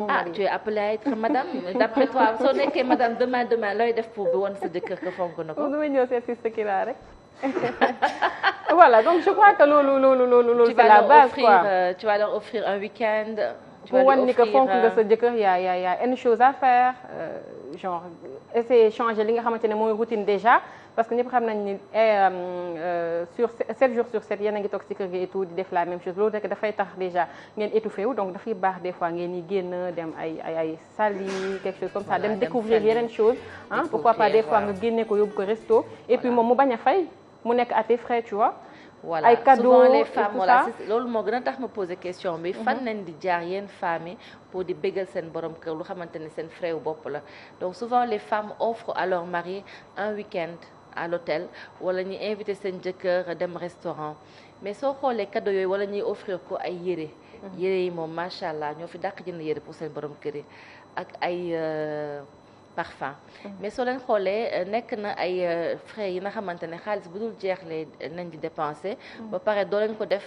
Ah, tu es appelée à être madame d'après toi soo nekkee madame demain looy def pour bi woon sa jëkkër ko fonk na ko. damay ñëw seet si sa kii rek. Voilà, donc je crois que loolu c'est la base quoi. Tu vas leur offrir un week-end. pour wan ni que fonk nga sa jëkkër y a une chose à faire genre essayer changer li nga xamante ne mooy routine déjà parce que ñëpp xam nañ ni sur 7 jours sur 7 yéen a ngi toog ci kër gi et tout di def la même chose loolu rek dafay tax déjà ngeen étouffé wu donc dafay baax des fois ngeen di génn dem ay sali quelque chose comme ça dem découvrir yeneen chose ah pourquoi pas des fois nga génne ko yóbbu ko resto et puis moom mu bañ a fay mu nekk à tes frais tu vois. voilà ay cadeaux souvent les femmes voilà loolu moo gën a tax ma poser question bi fan nañ di jaar yenn femmes yi pour di bégal seen borom kër lu xamante ne seen frais wu bopp la donc souvent les femmes offrent à leur mari un week-end à l'hôtel wala ñuy invité seen jëkkër dem restaurant mais soo xoolee cadeaux yooyu wala ñuy offrir ko ay yére yi moom macha allah ñoo fi dàq jënd yére pour seen borom kër yi ak ay parfum mais soo leen xoolee nekk na ay frais yi nga xamante ne xaalis bu dul jeexlee nañ di dépenser ba pare doo leen ko def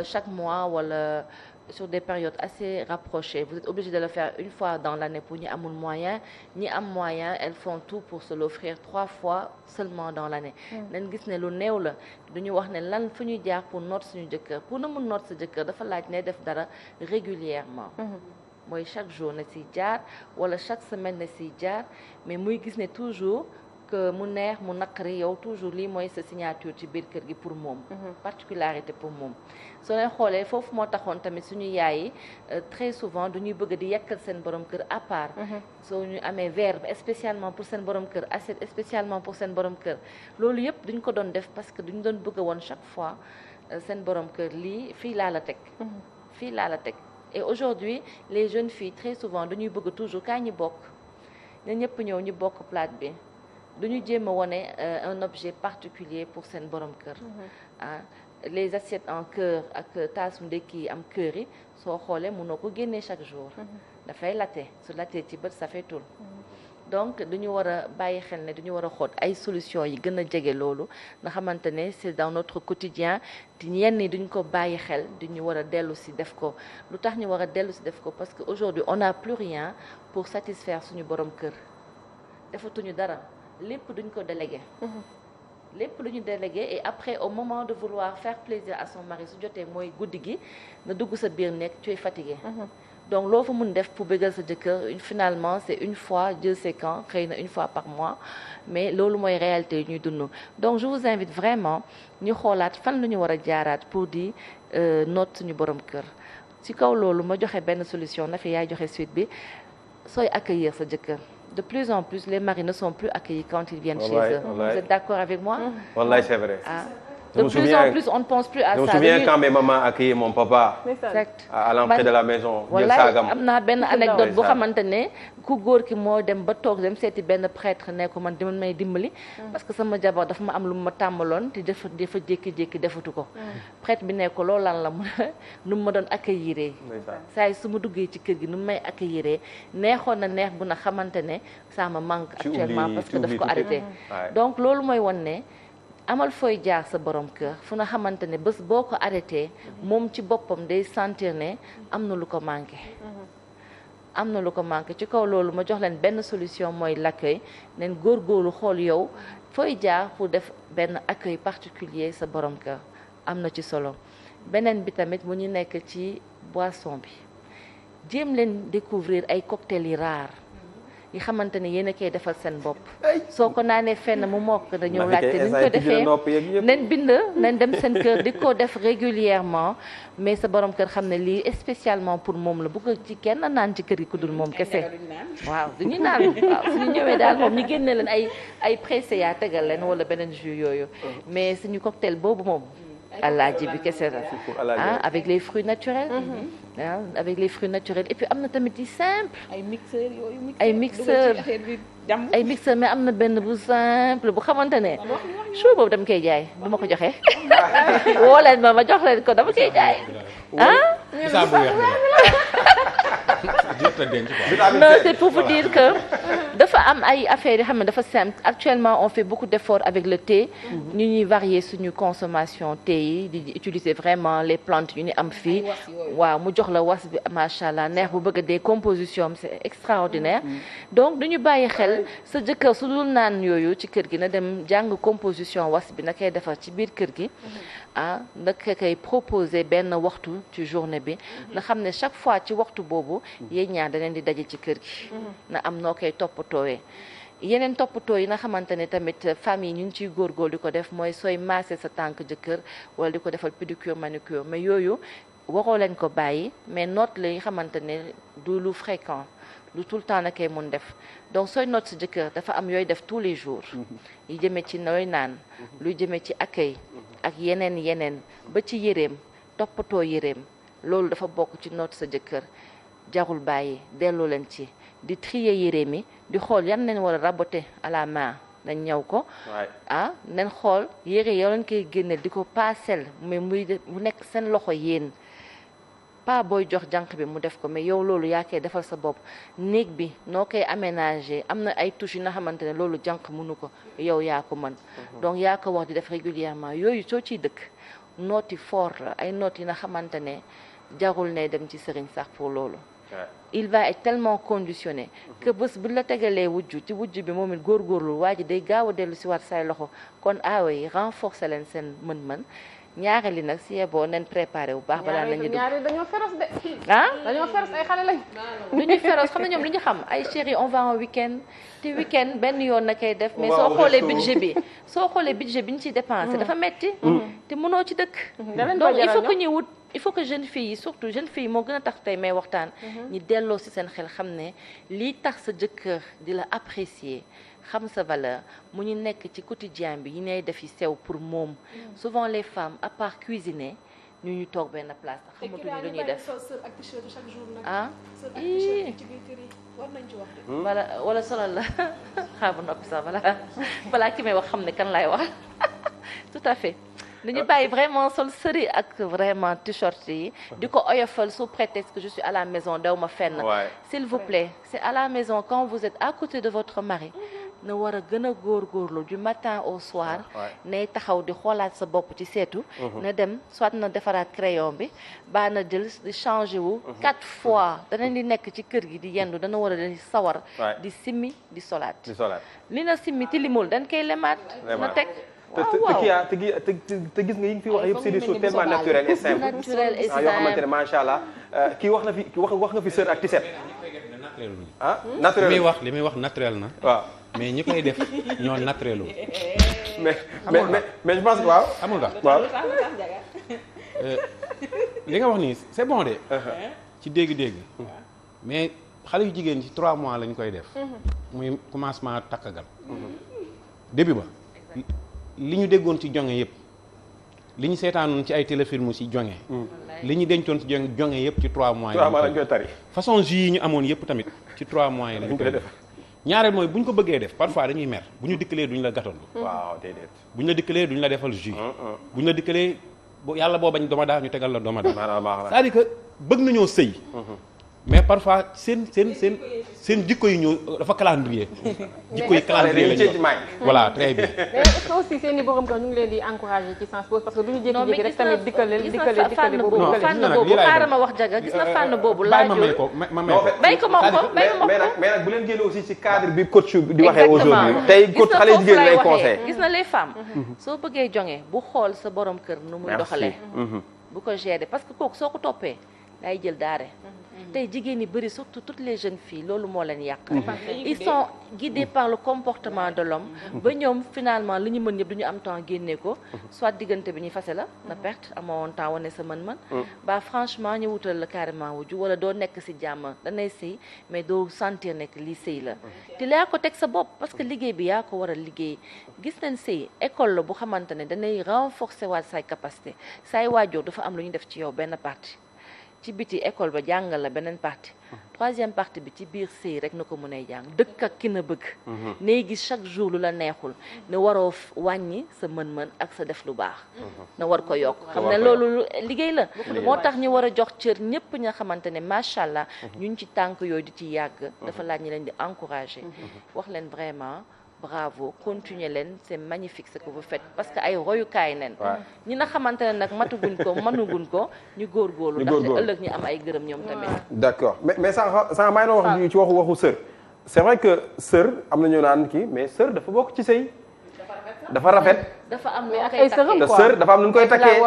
chaque mois wala sur des périodes assez rapprochées vous êtes obligé de le faire une fois dans l'année pour ñi amul moyen ñi am moyen elles font tout pour se l'offrir 3 fois seulement dans l'année nañ gis ne lu néew la duñu wax ne lan fu ñuy jaar pour noot suñu jëkkër pour na mun noot sa jëkkër dafa laaj ne def dara régulièrement mooy chaque jour na si jaar wala chaque semaine na si jaar mais muy gis ne toujours que mu neex mu naqari yow toujours lii mooy sa signature ci biir kër gi pour moom particularité pour moom soo leen xoolee foofu moo taxoon tamit suñu yaay yi très souvent duñuy bëgg di yekkal seen borom kër à part soo ñu amee verre spécialement pour seen borom kër assiette spécialement pour seen borom kër loolu yëpp duñ ko doon def parce que duñ doon bëgg a woon chaque fois seen borom kër lii fii laa la teg fii laa la teg et aujourd'hui les jeunes filles très souvent dañuy bëgg toujours kaa ñi bokk ña ñëpp ñëw ñu bokk plate bi duñu jéem a wone un objet particulier pour seen borom kër ah les assiettes en cœur ak taasu ndekki yi am cœur yi soo xoolee mënoo ko génnee chaque jour dafay latte su lattee ci bët ça fait tout donc duñu war a bàyyi xel ne duñu war a xool ay solutions yi gën a jege loolu nga xamante ne c'est dans notre quotidien di yenn yi duñ ko bàyyi xel duñu war a dellu si def ko lu tax ñu war a dellu si def ko parce que aujourd'hui on n'a plus rien pour satisfaire suñu borom kër defatuñu dara lépp duñ ko délégué lépp lu ñu délégué et après au moment de vouloir faire plaisir à son mari su jotee mooy guddi gi nga dugg sa biir nekk tu es fatigué donc loo fa mun def pour bëggal sa jëkkër finalement c'est une fois Dieu sait quand xëy na une fois par mois mais loolu mooy réalité yi ñuy dund donc je vous invite vraiment ñu xoolaat fan la ñu war a jaaraat pour di noot suñu borom kër ci kaw loolu ma joxe benn solution na fi yaay joxe suite bi sooy accueillir sa jëkkër de plus en plus les maris ne sont plus accueillis quand ils viennent chez eux. Vous êtes d'accord avec moi? Wallahi, c'est vrai. Ah. De plus en plus, on ne pense plus à ça. Je me souviens quand mes mamans accueillaient mon papa exact à l'entrée de la maison. wallaay am naa benn anecdote boo xamante ne ku góor ki moo dem ba toog dem seeti benn prêtre ne ko man di may dimbali parce que sama jabar dafa ma am lu ma tàmbaloon te dafa jékki-jékki defatu ko prêtre bi ne ko loolu lan la mu nu ma doon accueillir saa yi su ma duggee ci kër gi nu may accueillir neexoon na neex bu na xamante ne ça me manque actuellement parce que daf ko arrêté donc loolu mooy won ne amal fooy jaar sa borom kër fu nga xamante ne bés boo ko arrêté moom ci boppam day sentir ne am na lu ko manqué am na lu ko manqué ci kaw loolu ma jox leen benn solution mooy l'accueil neen góorgóorlu xool yow fooy jaar pour def benn accueil particulier sa borom kër am na ci solo beneen bi tamit mu ñu nekk ci boisson bi jéem leen découvrir ay cocktails yi rares yi xamante ne yéen a koy defal seen bopp soo ko naanee fenn mu mokk na ñëw laajte ni ñu ko defee nen bind nañ dem seen kër di ko def régulièrement mais sa borom kër xam ne lii spécialement pour moom la bu ko ci kenn naan ci kër gi ku dul moom kese waaw duñu naan waaw suñu ñëwee daal moom ñu génne leen ay pressé yaa tegal leen wala beneen jus yooyu mais suñu cocktail boobu moom alaaji bi kese la ah avec les fruits naturels avec les fruits naturels et puis am na tamit yi simple ay mixeur mais am na benn bu simple bu xamante ne chou boobu dama koy jaay du ma ko joxe woo leen ma jox leen ko dama koy jaay ah non c'est pour vous dire que dafa am ay affaires yoo xam ne dafa simple actuellement on fait beaucoup d'efforts avec le thé ñu ñuy varier suñu consommation thé yi di utiliser vraiment les plantes yu ñu am fii waaw mu jox la was bi macha allah neex bu bëgg des compositions c'est extraordinaire donc duñu bàyyi xel sa jëkkër su dul naan yooyu ci kër gi na dem jàng composition was bi na koy defar ci biir kër gi ah naka koy proposer benn waxtu ci journée bi nga xam ne chaque fois ci waxtu boobu yéen ñaar da leen di daje ci kër gi na am noo koy toppatoowee yeneen toppatoo yi nga xamante ne tamit famille ñu ngi ciy góorgóorlu di ko def mooy sooy masser sa tànk jëkkër wala di ko defal pédicure manucure mais yooyu waroo leen ko bàyyi mais note la yi xamante ne du lu fréquent lu tout le temps na koy mun def donc sooy note sa jëkkër dafa am yooy def tous les jours yi jëmee ci nooy naan luy jëmee ci accueil ak yeneen ba ci yéreem toppatoo yéreem loolu dafa bokk ci note sa jëkkër jarul bàyyi delloo leen ci di trier yére mi di xool yan nañ war a raboter à la main dañ ñëw ko ah nañ xool yére yow leen koy génneel di ko paasel mais mu nekk seen loxo yéen pas booy jox jànq bi mu def ko mais yow loolu yaa koy defal sa bopp néeg bi noo koy aménager am na ay touches yi nga xamante ne loolu jànq mënu ko yow yaa ko mën donc yaa ko wax di def régulièrement yooyu soo ciy dëkk nooti fort la ay notes yi nga xamante ne jarul ne dem ci sëriñ sax pour loolu il va être tellement conditionné que bés bu la tegalee wujju ci wujju bi moom it góorgóorlu waa ji day gaaw a dellu si waat say loxo kon aawa yi renforcer leen seen mën-mën ñaareel li nag si yeboo nen préparé bu baax balaa nañu dugg ñaareel dañoo féroce de ah dañoo féroce ay xale lañ lu ñuy féroce xam na ñoom lu ñu xam ay chéri on va en week-end te week-end benn yoon na koy def mais soo xoolee budget bi ñu ciy dépensé dafa metti te mënoo ci dëkk donc il faut que ñuy wut il faut que jeune fille yi surtout jeune fille moo gën a tax tey may waxtaan ñi delloo si seen xel xam ne lii tax sa jëkkër di la apprécier xam sa valeur mu ñu nekk ci quotidien bi yi nay def yi sew pour moom souvent les femmes à part cuisiner ñu toog benn place xamatuñu lu ñuy def ah wala solal la xaabu noppi sax balaa ki may wax xam ne kan lay wax tout à fait dañu bàyyi vraiment sol sëri ak vraiment t-shirt yi di ko oyofal sous prétexte que je suis à la maison daw ma fenn s'il vous plaît c'est à la maison quand vous êtes à côté de votre mari na war a gën a góorgóorlu du matin au soir nay taxaw di xoolaat sa bopp ci seetu na dem soit na defaraat crayon bi baa na jël di changé wu 4 fois danañ di nekk ci kër gi di yendu dana war a di sawar di simmi di solaat li na simmi tilimul dañ koy lemaat na teg te gis nga yi nga fi wax yëpp c'est des choses tellement naturelles et simples yoo xamante ne macha allah kii wax na fi wax nga fi sër ak tiset ah naturel li muy wax naturel na waaw mais ñi koy def ñoo naturel mais je pense que waaw amul nga waaw li nga wax nii c'est bon de ci dégg-dégg mais xale yu jigéen ci 3 mois lañ koy def muy commencement takkagal début ba li ñu déggoon ci jonge yëpp li ñu seetaanoon ci ay téléfilm ci jonge li ñu dencoon ci jonge yëpp ci 3 mois yi lañ koy tari façon jus yi ñu amoon yëpp tamit ci 3 mois yi lañ koy def ñaareel mooy bu ñu ko bëggee def parfois dañuy mer bu ñu dikkalee duñu la gàttandu waaw déedéet bu ñu la dikkalee duñu la defal jus bu ñu la dikkalee yàlla boo bañ doma daa ñu tegal la doma daa c'est-à-dire que bëgg nañoo sëy mais parfois seen jikko yi ñëw dafa calendrier jikko yi calendrier la ñu voilà très bien mais est-ce que aussi seen i borom kër ñu ngi leen di encourager ci sens boobu parce que duñu jékki-jékki rek tamit dikkale boobu fànn boobu xaaral ma wax jaga gis na fànn boobu laajul bay ko moom ko mais nag bu leen génne aussi ci cadre bi coach di waxee aujourd'hui tey coach xale jigéen lay conseil gis na les femmes soo bëggee jonge bu xool sa borom kër nu muy doxalee bu ko gérer parce que kooku soo ko toppee day jël daare tey jigéen ñi bëri surtout toutes les jeunes filles loolu moo leen yàq ils sont guidés par le comportement de l'homme ba ñoom finalement li ñu mën yëpp duñu am temps génnee ko soit diggante bi ñuy fase la na perte amoo woon temps wane sa mën-mën ba franchement ñu wutal la carrément wujju wala doo nekk ci jàmm danay sëy mais doo sentir nekk lii sëy la te yaa ko teg sa bopp parce que liggéey bi yaa ko war a liggéey gis nañ sëy école la bu xamante ne danay renforcer waat say capacité say waajur dafa am lu ñu def ci yow benn partie ci biti école ba jàngal la beneen partie troisième partie bi ci biir sëy rek na ko mën a jàng dëkk ak ki na bëgg nay gis chaque jour lu la neexul ne waroo wàññi sa mën-mën ak sa def lu baax na war ko yokk xam ne loolu liggéey la moo tax ñu war a jox cër ñëpp ña xamante ne macha allah ñun ci tànk yooyu di ci yàgg dafa laaj ñi leen di encourager wax leen vraiment bravo continuer leen c'est magnifique ce que vous faites parce que ay royukaay nen ñi nga xamante ne nag matuguñ ko mënuguñ ko ñu góorgóorlu ndaxte ëllëg ñu am ay gërëm ñoom tamit d'accord mais sànq maa ngi wax ci waxu sër c'est vrai que sër am na ñu naan kii mais sër dafa bokk ci sëy dafa rafet dafa am lu ay sëram te sër dafa am nu ñu koy takkee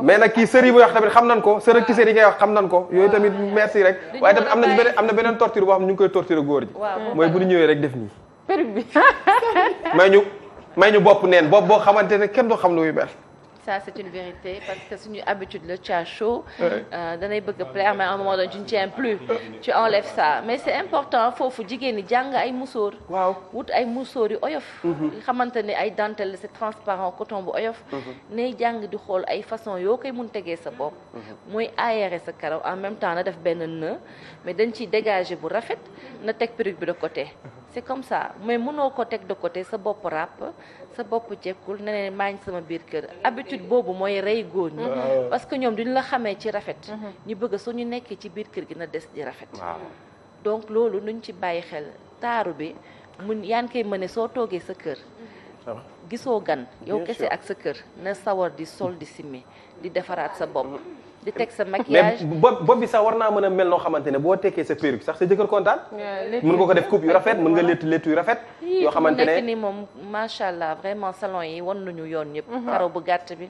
mais nag kii sër yi muy wax tamit xam nan ko sër ak tisseer yi ngay wax xam nan ko yooyu tamit merci rek waaye tamit am na beneen torture boo xam ne ñu ngi koy torture góor ji mooy bu ñu ñëwee rek def nii perruque bi may ñu bopp neen bopp boo xamante ne kenn du xam lu muy mel. ça c'est une vérité parce que suñu habitude la tu as chaud danay bëgg a plaire mais à un moment donné tu ne tiens plus tu enlèves ça mais c'est important foofu jigéen ñi jàng ay musóor waaw wut ay musóor yu oyof yi xamante ne ay dentelle c'est transparent coton bu oyof nay jàng di xool ay façon yoo koy mun tegee sa bopp mooy aérer sa karaw en même temps na def benn nœud mais dañ ciy dégager bu rafet na teg perruque bi de côté c'est comme ça mais mënoo ko teg de côté sa bopp ràpp sa bopp jekkul ne ne maa ngi sama biir kër habitude boobu mooy rey góor ñi parce que ñoom duñu la xamee ci rafet ñu bëgg soo ñu nekkee ci biir kër gi na des di rafet donc loolu nuñ ci bàyyi xel taaru bi mun yaa ngi koy mëne soo toogee sa kër gisoo gan yow kese ak sa kër na sawar di sol di simmi di defaraat sa bopp di teg sa maquillage mais bopp bi sax war naa mën a mel noo xamante ne boo tekkee sa perruque sax sa jëkkër kontaan mën nga ko def coupe yu rafet mën nga létt yu rafet yoo xamante ne nekk ni moom macha allah vraiment salon yi wan nañu yoon ñëpp karaw bu gàtt bi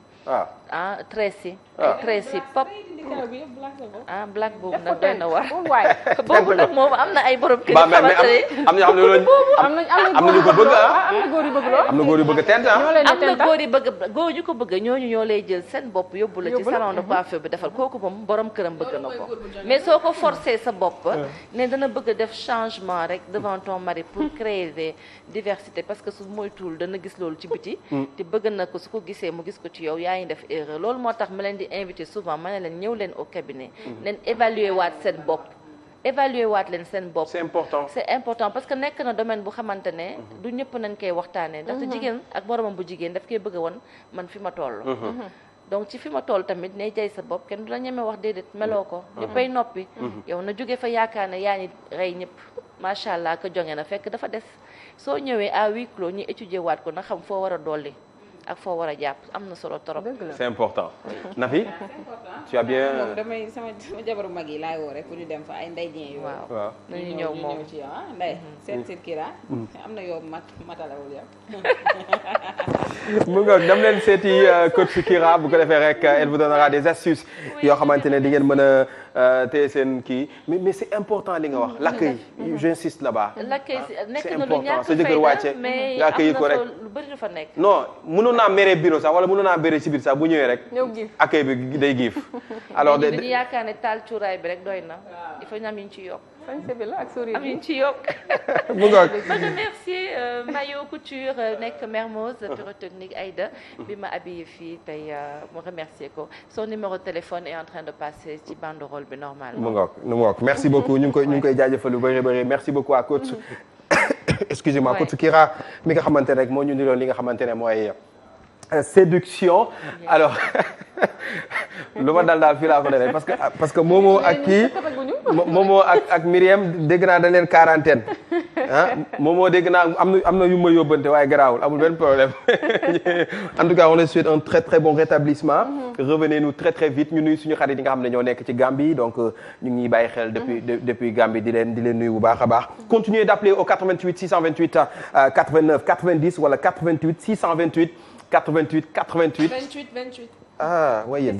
ah tresse yi pop black boobu nag doy na war boobu nag moom am na ay borom kër xamante ne am na ñu ko bëgg am na góor yu bëgg lool am na góor yu bëgg tent am na góor yu ko bëgg ñooñu ñoo lay jël seen bopp yóbbu la ci salon de coiffure bi defal kooku moom borom këram bëgg na ko mais soo ko forcé sa bopp ne dana bëgg a def changement rek devant ton mari pour créer des diversités parce que su moytuwul dana gis loolu ci biti te bëgg na ko su ko gisee mu gis ko ci yow yaa ngi def erreur loolu moo tax ma leen di invité souvent ma ne leen ñëw leen au cabinet leen évaluer waat seen bopp c'est important parce que nekk na domaine bu xamante ne du ñëpp nañ koy waxtaanee ndaxte jigéen ak moromam bu jigéen daf koy bëgg a won man fi ma toll donc ci fi ma toll tamit ne jay sa bopp kenn du la ñeme wax déedéet meloo ko ñëppay noppi yow na jóge fa yaakaar ne yaa ngi rey ñëpp macha allah ko jonge na fekk dafa des soo ñëwee à huis clos ñu étudier waat ko na xam foo war a dolli ak foo war a jàpp am na solo trop. c'est important. Nafi tu as bien. moom damay sama jabaru mag yi laay woo rek pour ñu dem fa ay ndey ñee yooyu. waaw nañu ñëw moom ci yow ah ndey. seet Kira. am na yow matalawul yow. mu ngoog dem leen seeti coach Kira bu ko defee rek elle vous donnera des astuces yoo xamante ne di ngeen mën a téye seen kii mais c'est important li nga wax l'accueil j'insiste là-bas. l'accueil nekk c'est na lu important ñàkk sa jëkkër wàcce nga accueillir ko rek lu bëri dafa nekk. non mënoon naa mere bureau sax wala mënoon naa mere ci biir sax bu ñëwee rek. ñëw giif accueil bi day giif. alors dañu yaakaar ne taal cuuraay bi rek doy na. il faut ñu am yu ñu ci yokk. sañse bi la ak sourire am yu ñu ci yokk. mu ngoog. ma remercier Mayo Couture nekk Mermoz pyrotechnique Aïda bi ma habillé fii tey mu remercier ko son numéro de téléphone est en train de passer ci banderole bi normalement. mu ngoog merci beaucoup ñu ngi koy jaajëfal lu bëri merci beaucoup à coach. excusez-moi coach Kira mi nga xamante ne rek moo ñu niroon li nga xamante ne mooy séduction alors lu ma daal fii laa ko defee parce que Momo ak kii Momo ak Myriam dégg naa dañ leen quarantaine ah Momo dégg naa am na yu ma yóbbante waaye garaawul amul benn problème en tout cas on les souhaite un très très bon rétablissement revenez-nous très très vite ñu nuyu suñu xarit yi nga xam ne ñoo nekk ci Gambie donc ñu ngi bàyyi xel depuis Gambie di leen nuyu bu baax a baax continuez d'appeler au 88 628 89 90 wala 88 628 88 88 28 ah waaye yéen